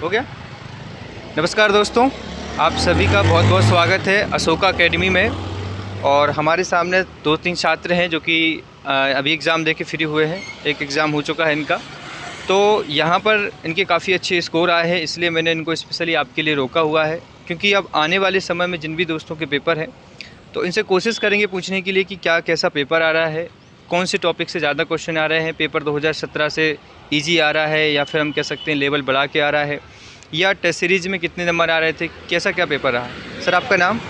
हो गया। नमस्कार दोस्तों, आप सभी का बहुत बहुत स्वागत है अशोका एकेडमी में। और हमारे सामने 2-3 छात्र हैं जो कि अभी एग्ज़ाम दे के फ्री हुए हैं। एक एग्ज़ाम हो चुका है इनका, तो यहाँ पर इनके काफ़ी अच्छे स्कोर आए हैं, इसलिए मैंने इनको स्पेशली आपके लिए रोका हुआ है। क्योंकि अब आने वाले समय में जिन भी दोस्तों के पेपर हैं, तो इनसे कोशिश करेंगे पूछने के लिए कि क्या कैसा पेपर आ रहा है, कौन से टॉपिक से ज़्यादा क्वेश्चन आ रहे हैं, पेपर 2017 से ईजी आ रहा है या फिर हम कह सकते हैं लेवल बढ़ा के आ रहा है, या टेस्ट सीरीज़ में कितने नंबर आ रहे थे, कैसा क्या पेपर रहा। सर आपका नाम?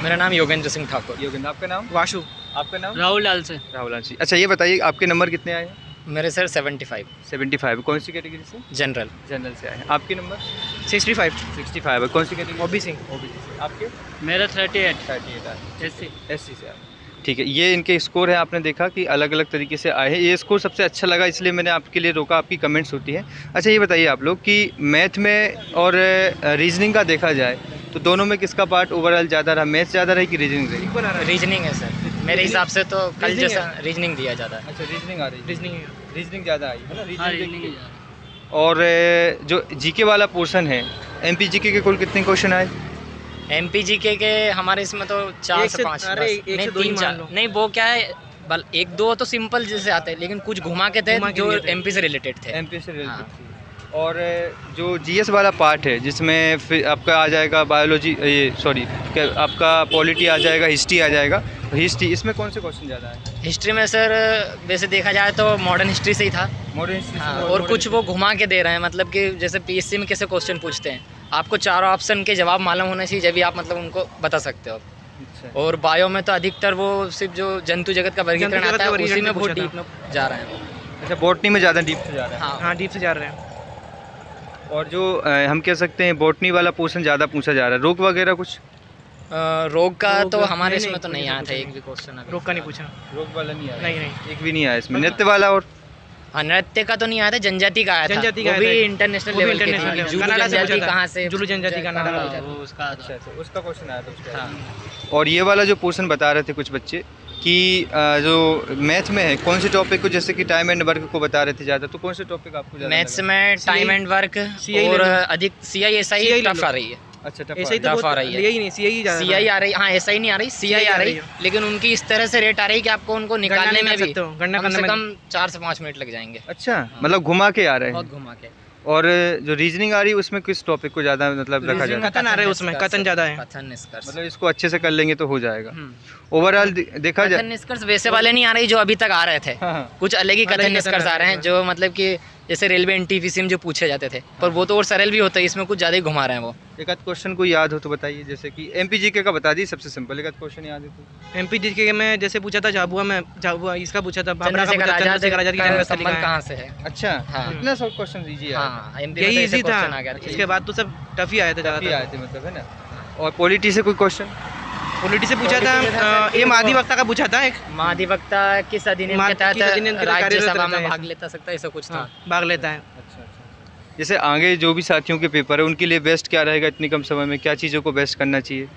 मेरा नाम योगेंद्र सिंह ठाकुर। योगेंद्र। आपका नाम? वाशु। आपका नाम? राहुल लाल से। राहुल लाल जी। अच्छा ये बताइए आपके नंबर कितने आए हैं? मेरे सर 75। 75। कौन सी कैटेगरी से? जनरल। जनरल से आए हैं। आपके नंबर? 65। 65 है। कौन सी कैटेगरी? ओबीसी। ओबीसी से। आपके? मेरा 38। 38 आए। एससी। एससी से आए। ठीक है, ये इनके स्कोर है। आपने देखा कि अलग अलग तरीके से आए हैं। ये स्कोर सबसे अच्छा लगा इसलिए मैंने आपके लिए रोका, आपकी कमेंट्स होती है। अच्छा ये बताइए आप लोग कि मैथ में और रीजनिंग का देखा जाए तो दोनों में किसका पार्ट ओवरऑल ज़्यादा रहा? मैथ ज़्यादा रही कि रीजनिंग रही? रीजनिंग है सर, मेरे हिसाब से तो कल जैसा रीजनिंग दिया जाता है। अच्छा रीजनिंग आ रही है। रीजनिंग ज़्यादा आई है ना? हाँ, रीजनिंग। और जो जीके वाला पोर्शन है, एमपी जीके के कुल कितने क्वेश्चन आए? एमपीजी के हमारे इसमें तो 4 से 5 नहीं 3-4 नहीं, वो क्या है बल 1-2 तो सिंपल जैसे आते हैं, लेकिन कुछ घुमा के थे जो एमपी से रिलेटेड थे। एमपी से रिलेटेड हाँ। थी। और जो जीएस वाला पार्ट है जिसमें फिर आपका आ जाएगा बायोलॉजी, ये सॉरी आपका पॉलिटी आ जाएगा, हिस्ट्री आ जाएगा। हिस्ट्री इसमें कौन से क्वेश्चन ज़्यादा है? हिस्ट्री में सर वैसे देखा जाए तो मॉडर्न हिस्ट्री से ही था। मॉडर्न हिस्ट्री हाँ, और कुछ वो घुमा के दे रहे हैं, मतलब कि जैसे पीएससी में कैसे क्वेश्चन पूछते हैं, आपको चारों ऑप्शन के जवाब मालूम होना चाहिए जब भी आप मतलब उनको बता सकते हो। अच्छा। और बायो में तो अधिकतर वो सिर्फ जो जंतु जगत का वर्गीकरण आता है उसी में बहुत डीप जा रहे हैं। अच्छा, बॉटनी में ज़्यादा डीप से जा रहा है। हाँ, डीप से जा रहे हैं। और जो हम कह सकते हैं बॉटनी वाला पोर्शन ज़्यादा पूछा जा रहा है। रोग वगैरह कुछ? रोग का तो रोग हमारे नहीं, इसमें तो नहीं नहीं, आया था नहीं, एक भी क्वेश्चन। रोग का नहीं पूछा। रोग वाला नहीं आया? नहीं। एक भी नहीं आया इसमें। नृत्य वाला? और हाँ, नृत्य का तो नहीं आया था, जनजाति का आया था। जनजाति का वो आया भी था। इंटरनेशनल वो भी लेवल की इंटरनेशनल थी। लेवल। जुलू कनाडा से जनजाति पूछा था। कहाँ से? जुलू जनजाति कनाडा हाँ, का। वो उसका अच्छा अच्छा, उसका क्वेश्चन आया था उसका। हाँ। और ये वाला जो पोर्शन बता रहे थे कुछ बच्चे कि जो मैथ में है कौन से टॉपिक को, जैसे कि टाइम एंड वर्क को बता रहे थे ज़्यादा, तो कौन से टॉपिक आपको ज़्यादा मैथ्स लगा? में टाइम एंड वर्क CI और ले लो। अधिक CI CI टफ आ रही है। अच्छा टफ ऐसा ही तो टफ बहुत आ रही है। यही नहीं, सीआई ज़्यादा CI आ रही, हाँ ऐसा ही नहीं आ रही, CI आ रही है। लेकिन उनकी इस तरह से रेट आ रही है कि आपको उनको निकालने नहीं में कर भी सकते हो, गणना कम करने से में कम 4 से 5 मिनट लग जाएंगे। अच्छा, मतलब घुमा के आ रहे बहुत हैं। घुमा के। और जो रीजनिंग आ रही है उसमें किस टॉपिक को ज़्यादा मतलब रखा Reasoning जाए? कथन आ रहे हैं उसमें, कथन ज़्यादा है। कथन निष्कर्ष। मतलब इसको अच्छे से कर लेंगे तो हो जाएगा। हम्म। ओवरऑल देखा कथन जाए। निष्कर्ष वैसे वाले नहीं आ रही जो अभी तक आ रहे थे। हाँ हाँ। कुछ अलग ही अलग कथन ही निष्कर्ष आ रहे हैं जो मतलब कि जैसे रेलवे एनटीपीसी में जो पूछे जाते थे, पर वो तो और सरल भी होता है, इसमें कुछ ज़्यादा ही घुमा रहे हैं वो। एक आध क्वेश्चन को याद हो तो बताइए, जैसे कि एमपीजीके का बता दी सबसे सिंपल। एक आध क्वेश्चन याद है तो? एमपीजी में जैसे पूछा था झाबुआ इसका पूछा था, भाभरा का चंद्रशेखर पूछा, आजाद चंद्रशेखर आजाद की का जन्म स्थली संबंध कहाँ कहाँ से है? अच्छा हाँ। इतना सब क्वेश्चन दीजिए। हाँ, MP में यही तो ऐसे इजी था। क्वेश्चन आ गया था। इसके बाद तो सब टफ ही आया था काफ़ी आए ज़्यादा। थे मतलब, है ना? और पॉलिटी से कोई क्वेश्चन? पॉलिटी से पूछा था, ये महाधिवक्ता का पूछा था एक, महाधिवक्ता किस अधिनियम के किस अधिनियम तहत के तहत राज्यसभा कार्यरत में रहता है भाग लेता सकता है, ऐसा कुछ था। हाँ, भाग लेता है। अच्छा अच्छा। जैसे आगे जो भी साथियों के पेपर है उनके लिए बेस्ट क्या रहेगा इतनी कम समय में? क्या चीज़ों को बेस्ट करना चाहिए?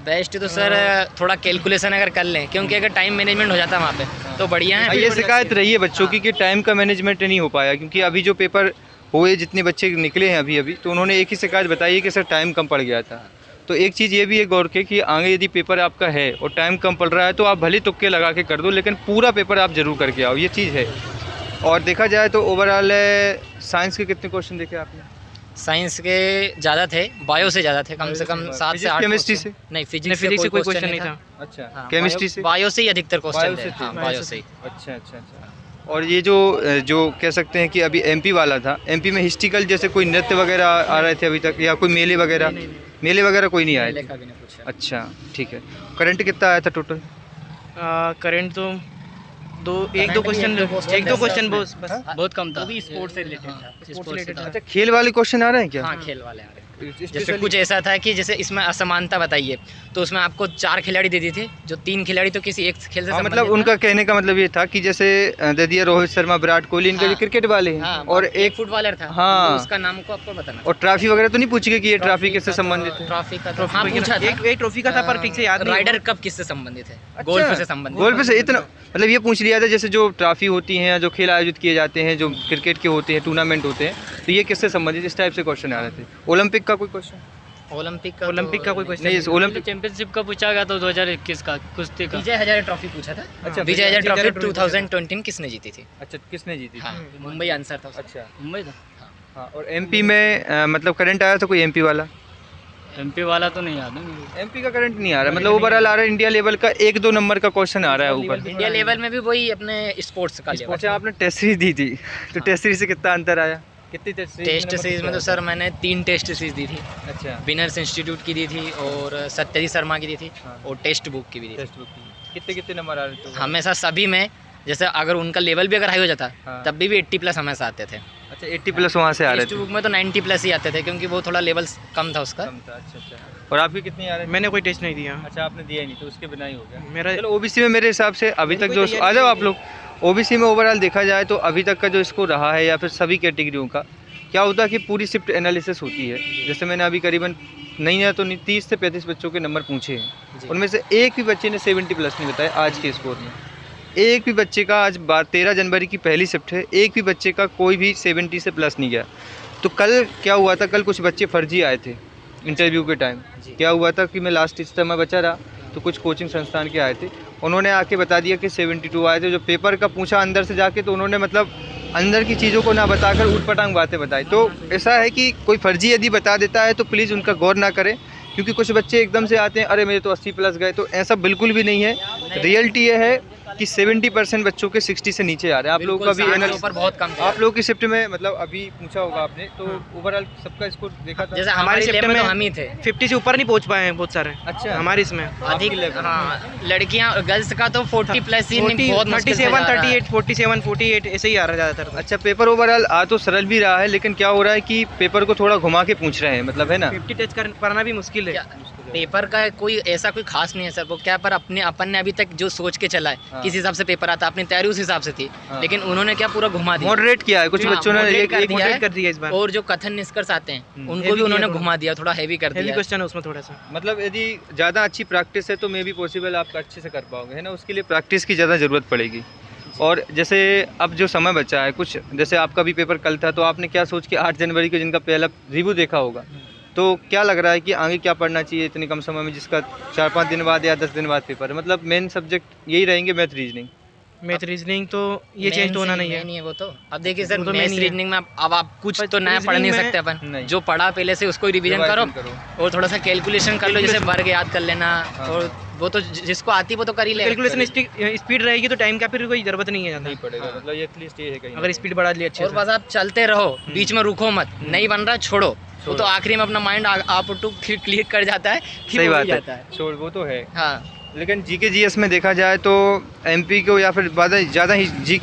बेस्ट तो सर थोड़ा कैलकुलेशन अगर कर लें, क्योंकि अगर टाइम मैनेजमेंट हो जाता है वहाँ पे तो बढ़िया है। ये शिकायत रही है बच्चों की कि टाइम का मैनेजमेंट नहीं हो पाया, क्योंकि अभी जो पेपर हुए जितने बच्चे निकले हैं अभी तो उन्होंने एक ही शिकायत बताई है कि सर टाइम कम पड़ गया था। तो एक चीज़ ये भी है गौर के कि आगे यदि पेपर आपका है और टाइम कम पड़ रहा है तो आप भले तुक्के लगा के कर दो, लेकिन पूरा पेपर आप ज़रूर करके आओ, ये चीज़ है। और देखा जाए तो ओवरऑल साइंस के कितने क्वेश्चन देखे आपने? साइंस के ज़्यादा थे, बायो से ज़्यादा थे, कम से कम 7 से 8। केमिस्ट्री से? नहीं, फिजिक्स फिजिक्स से कोई क्वेश्चन नहीं था। अच्छा हाँ, केमिस्ट्री से? बायो से ही अधिकतर क्वेश्चन बायो थे। से थे। हाँ, बायो से ही। अच्छा अच्छा अच्छा। और ये जो जो कह सकते हैं कि अभी एमपी वाला था, एमपी में हिस्ट्रिकल जैसे कोई नृत्य वगैरह आ रहे थे अभी तक, या कोई मेले वगैरह? मेले वगैरह कोई नहीं आए पहले थे? का भी नहीं पूछा। अच्छा ठीक है। करंट कितना आया था टोटल? करंट तो एक दो क्वेश्चन बस। बहुत कम था, वो भी स्पोर्ट्स से रिलेटेड था। स्पोर्ट्स रिलेटेड था। अच्छा खेल वाले क्वेश्चन आ रहे हैं क्या? हाँ, खेल वाले आ रहे हैं। जैसे कुछ ऐसा था कि जैसे इसमें असमानता बताइए, तो उसमें आपको 4 खिलाड़ी दे दी थी, जो 3 खिलाड़ी तो किसी एक खेल से हाँ, मतलब संबंधित उनका कहने का मतलब ये था कि जैसे दे दिया रोहित शर्मा, विराट कोहली, इनके हाँ। भी क्रिकेट वाले हैं, हाँ, और एक फुटबॉलर था, हाँ। तो उसका नाम को आपको बताना। और ट्रॉफी वगैरह तो नहीं पूछी गई कि ये ट्रॉफी किससे संबंधित है? ट्रॉफी का ट्रॉफी हाँ वगैरह- पूछा था। एक ट्रॉफी का था पर ठीक से याद नहीं। राइडर कप किससे संबंधित है? अच्छा, गोल्फ से संबंधित। गोल्फ से इतना मतलब ये पूछ लिया था, जैसे जो ट्रॉफी होती हैं, जो खेल आयोजित किए जाते हैं, जो क्रिकेट के होते हैं, टूर्नामेंट होते हैं, तो ये किससे संबंधित, इस टाइप से क्वेश्चन आ रहे थे। ओलंपिक का कोई क्वेश्चन? ओलंपिक का कोई क्वेश्चन नहीं, ओलंपिक चैंपियनशिप का पूछा गया तो 2021 का कुश्ती का। विजय हज़ारे ट्रॉफी पूछा था। अच्छा, विजय हज़ारे ट्रॉफी ट्रॉफी 2020 किसने जीती थी? अच्छा, किसने जीती थी? हाँ, मुंबई आंसर था उसका। अच्छा, मुंबई था। हाँ। और एमपी में मतलब करंट आया था कोई एमपी वाला? एमपी वाला तो नहीं याद है मुझे। एमपी का करंट नहीं आ रहा, मतलब ओवरऑल आ रहा है, इंडिया लेवल का 1-2 नंबर का क्वेश्चन आ रहा है ऊपर। इंडिया लेवल में भी वही अपने स्पोर्ट्स का लेवल। अच्छा, आपने टेस्ट सीरीज दी थी, तो टेस्ट सीरीज से कितना अंतर आया? कितनी टेस्ट टेस्ट सीरीज में तो सर मैंने 3 टेस्ट सीरीज दी थी। अच्छा, विनर्स इंस्टीट्यूट की दी थी और सत्यजीत शर्मा की दी थी, हाँ। और टेस्ट बुक की भी दी थी। टेस्ट बुक की कितने कितने नंबर आ रहे थे? हमेशा सभी में, जैसे अगर उनका लेवल भी अगर हाई हो जाता हाँ। तब भी 80+ हमेशा आते थे। अच्छा, 80+ वहाँ से आ रहे टेस्ट थे? बुक में तो 90+ ही आते थे, क्योंकि वो थोड़ा लेवल कम था उसका। कम था, अच्छा अच्छा। और आपके कितने आ रहे थे? मैंने कोई टेस्ट नहीं दिया। अच्छा, आपने दिया ही नहीं, तो उसके बिना ही हो गया। मेरा चलो, ओबीसी में मेरे हिसाब से अभी तक जो, कोई आ जाओ आप लोग, ओबीसी में ओवरऑल देखा जाए तो अभी तक का जो स्कोर रहा है, या फिर सभी कैटेगरियों का, क्या होता है कि पूरी शिफ्ट एनालिसिस होती है। जैसे मैंने अभी करीबन नहीं है तो 30 से 35 बच्चों के नंबर पूछे हैं, जी। उनमें से एक भी बच्चे ने 70+ नहीं बताया आज के स्कोर में। एक भी बच्चे का, आज 13 जनवरी की पहली शिफ्ट है, एक भी बच्चे का कोई भी 70 से प्लस नहीं गया। तो कल क्या हुआ था, कल कुछ बच्चे फर्जी आए थे इंटरव्यू के टाइम। जी। क्या हुआ था कि मैं लास्ट इस समय बचा रहा, तो कुछ कोचिंग संस्थान के आए थे, उन्होंने आके बता दिया कि 72 आए थे। जो पेपर का पूछा अंदर से जाके, तो उन्होंने मतलब अंदर की चीज़ों को ना बताकर ऊटपटांग बातें बताई। तो ऐसा है कि कोई फर्जी यदि बता देता है तो प्लीज़ उनका गौर ना करें, क्योंकि कुछ बच्चे एकदम से आते हैं, अरे मेरे तो 80+ गए, तो ऐसा बिल्कुल भी नहीं है। रियलिटी ये है कि 70% बच्चों के 60 से नीचे आ रहे हैं। आप लोगों का भी एनालिसिस, ऊपर बहुत कम थे। आप लोगों की शिफ्ट में मतलब अभी पूछा होगा आपने, तो ओवरऑल सबका स्कोर देखा था? जैसे हमारी हमारे शिफ्ट लेवल में में हम ही थे 50 से ऊपर नहीं पहुंच पाए हैं बहुत सारे। अच्छा, हमारे इसमें अधिक। level में। हाँ, लड़कियां गर्ल्स का तो 40+ ही नहीं, बहुत मुश्किल से 37, जा रहा है। 38, 47, 48 ऐसे ही आ रहा है ज़्यादातर। अच्छा, पेपर ओवरऑल आ तो सरल भी रहा है, लेकिन क्या हो रहा है कि पेपर को थोड़ा घुमा के पूछ रहे हैं, मतलब है ना? 50 टच करना भी मुश्किल है। क्या पेपर का कोई ऐसा कोई खास नहीं है सर, वो क्या, पर अपने अपन ने अभी तक जो सोच के चला है, हाँ। किस हिसाब से पेपर आता, अपनी तैयारी उस हिसाब से थी, हाँ। लेकिन उन्होंने क्या पूरा घुमा दिया। मॉडरेट किया है कुछ हाँ, बच्चों ने, moderate एक कर दिया है। मॉडरेट कर दिया इस बार। और जो कथन निष्कर्ष आते हैं उनको heavy भी उन्होंने किया थोड़ा। घुमा दिया, थोड़ा हैवी कर हेवी दिया। क्वेश्चन है उसमें थोड़ा सा। मतलब यदि ज़्यादा अच्छी प्रैक्टिस है तो मे भी पॉसिबल आप अच्छे से कर पाओगे, है ना? उसके लिए प्रैक्टिस की ज़्यादा ज़रूरत पड़ेगी। और जैसे अब जो समय बचा है कुछ, जैसे आपका भी पेपर कल था, तो आपने क्या सोच के 8 जनवरी को जिनका पहला रिव्यू देखा होगा, तो क्या लग रहा है कि आगे क्या पढ़ना चाहिए इतने कम समय में, जिसका 4-5 दिन बाद या 10 दिन बाद पेपर है? मतलब मेन सब्जेक्ट यही रहेंगे, मैथ रीजनिंग? मैथ रीजनिंग तो ये चेंज तो होना नहीं है। नहीं है वो तो। अब देखिए सर, वो तो मैथ्स main ही है। रीजनिंग में अब आप कुछ पर तो नया पढ़ नहीं reasoning सकते में- अपन, नहीं। जो पढ़ा पहले से उसको रिवीजन करो, करो। और थोड़ा सा कैलकुलेशन कर लो, जैसे वर्ग याद कर लेना, हाँ। और वो तो जिसको आती है वो तो कर ही लेगा। कैलकुलेशन स्पीड रहेगी तो टाइम का फिर कोई जरूरत नहीं है ज़्यादा। नहीं पड़ेगा, मतलब ये एटलीस्ट ये है कहीं ना अगर कहीं। स्पीड बढ़ा ली अच्छे और से। बस आप चलते रहो, बीच में रुको मत, नहीं बन रहा छोड़ो, वो तो आखिरी में अपना माइंड आप टू क्लिक कर जाता है कि सही वो बात ही है, जाता है। छोड़, वो तो है। हाँ, लेकिन जीके जीएस में देखा जाए तो एमपी को या फिर ज़्यादा ही जी